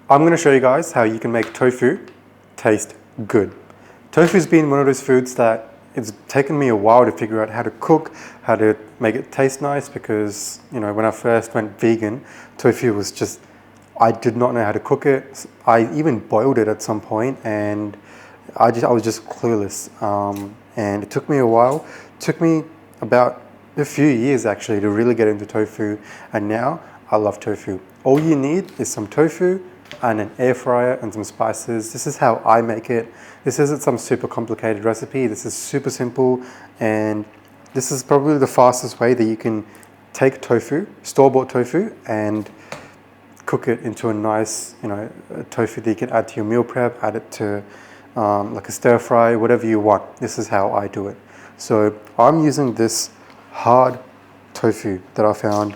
I'm going to show you guys how you can make tofu taste good. Tofu's been one of those foods that it's taken me a while to figure out how to cook, how to make it taste nice, because when I first went vegan, tofu was just, I did not know how to cook it. I even boiled it at some point, and I was just clueless. And it took me a while. It took me about a few years actually to really get into tofu, and now I love tofu. All you need is some tofu and an air fryer and some spices. This is how I make it. This isn't some super complicated recipe. This is super simple, and this is probably the fastest way that you can take tofu, store-bought tofu, and cook it into a nice, tofu that you can add to your meal prep, add it to like a stir fry, whatever you want. This is how I do it. So I'm using this hard tofu that I found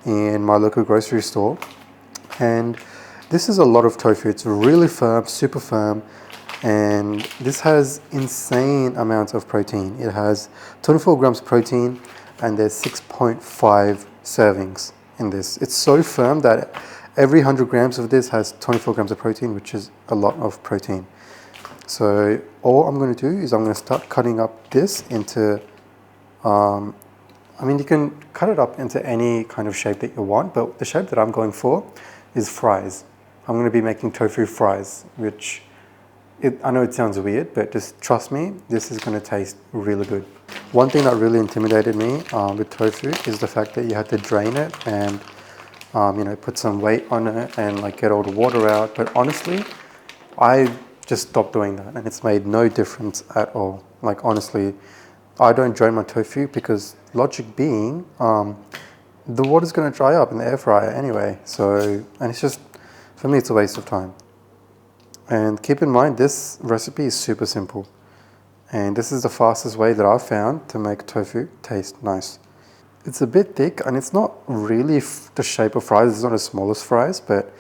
in my local grocery store. And this is a lot of tofu. It's really firm, super firm, and this has insane amounts of protein. It has 24 grams protein, and there's 6.5 servings in this. It's so firm that every 100 grams of this has 24 grams of protein, which is a lot of protein. So all I'm going to do is I'm going to start cutting up this into, you can cut it up into any kind of shape that you want, but the shape that I'm going for is fries. I'm going to be making tofu fries, which I know it sounds weird, but just trust me, this is going to taste really good. One thing that really intimidated me with tofu is the fact that you had to drain it and put some weight on it and get all the water out. But honestly, I just stopped doing that, and it's made no difference at all. Honestly, I don't drain my tofu because logic being, the water's going to dry up in the air fryer anyway. So, and it's just, for me, it's a waste of time. And keep in mind, this recipe is super simple. And this is the fastest way that I've found to make tofu taste nice. It's a bit thick, and it's not really the shape of fries. It's not as small as fries, but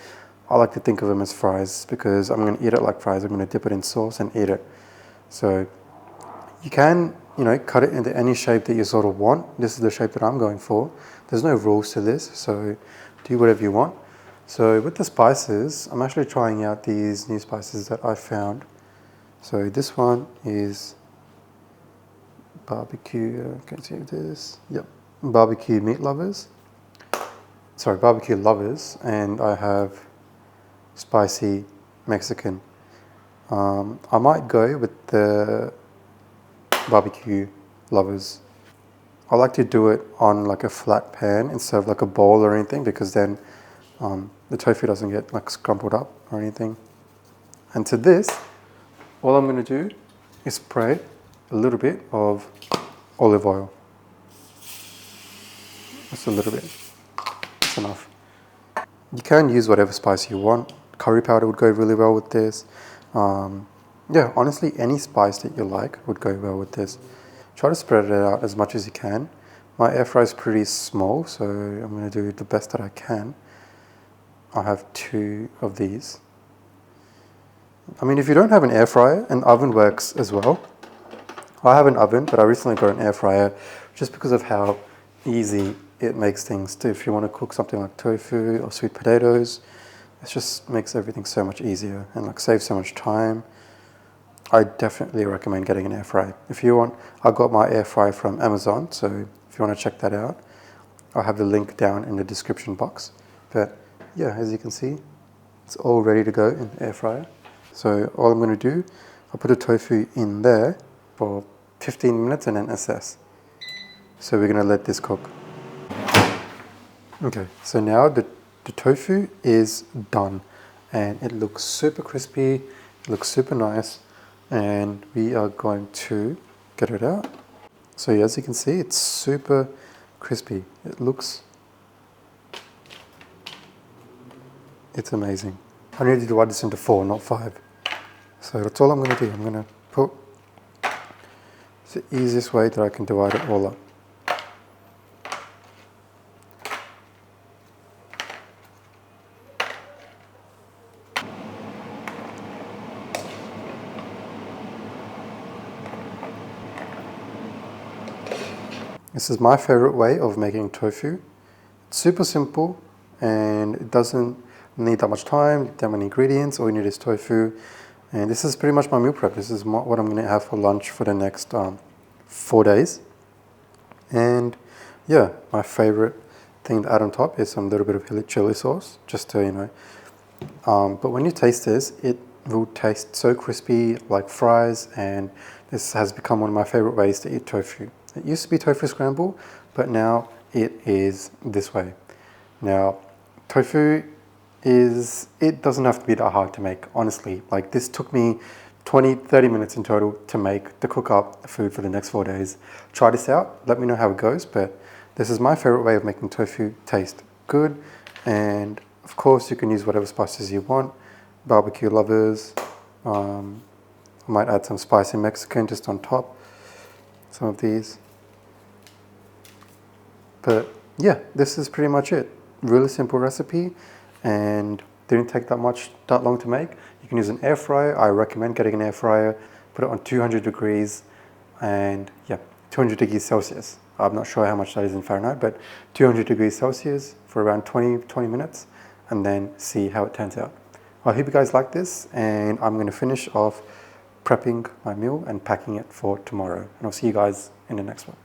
I like to think of them as fries because I'm going to eat it like fries. I'm going to dip it in sauce and eat it. So you can, cut it into any shape that you sort of want. This is the shape that I'm going for. There's no rules to this, so do whatever you want. So with the spices, I'm actually trying out these new spices that I found. So this one is barbecue, can you see this? Yep, barbecue meat lovers. Sorry, barbecue lovers, and I have spicy Mexican. I might go with the barbecue lovers. I like to do it on a flat pan instead of a bowl or anything, because then the tofu doesn't get scrumpled up or anything. And to this, all I'm going to do is spray a little bit of olive oil. Just a little bit. That's enough. You can use whatever spice you want. Curry powder would go really well with this. Yeah, honestly, any spice that you like would go well with this. Try to spread it out as much as you can. My air fryer is pretty small, so I'm going to do the best that I can. I have 2 of these. If you don't have an air fryer, an oven works as well. I have an oven, but I recently got an air fryer just because of how easy it makes things too. If you want to cook something like tofu or sweet potatoes, it just makes everything so much easier and saves so much time. I definitely recommend getting an air fryer. If you want, I got my air fryer from Amazon, so if you want to check that out, I'll have the link down in the description box. But yeah, as you can see, it's all ready to go in the air fryer. So all I'm going to do, I'll put the tofu in there for 15 minutes and then assess. So we're going to let this cook. Okay, so now the tofu is done, and it looks super crispy, it looks super nice, and we are going to get it out. So as you can see, it's super crispy. It's amazing. I need to divide this into 4, not 5. So that's all I'm going to do. I'm going to put, it's the easiest way that I can divide it all up. This is my favorite way of making tofu. It's super simple, and it doesn't need that much time, that many ingredients. All you need is tofu. And this is pretty much my meal prep. This is what I'm going to have for lunch for the next 4 days. And yeah, my favorite thing to add on top is some little bit of chili sauce, just to, you know. But when you taste this, it will taste so crispy like fries, and this has become one of my favorite ways to eat tofu. It used to be tofu scramble, but now it is this way. Now, tofu it doesn't have to be that hard to make, honestly. Like, this took me 20-30 minutes in total to cook up food for the next 4 days. Try this out, let me know how it goes, but this is my favorite way of making tofu taste good. And of course you can use whatever spices you want. Barbecue lovers, I might add some spicy Mexican just on top, some of these. But yeah, this is pretty much it. Really simple recipe, and didn't take that long to make. You can use an air fryer. I recommend getting an air fryer. Put it on 200 degrees, and yeah, 200 degrees Celsius. I'm not sure how much that is in Fahrenheit, but 200 degrees Celsius for around 20 minutes, and then see how it turns out. I hope you guys like this, and I'm going to finish off prepping my meal and packing it for tomorrow. And I'll see you guys in the next one.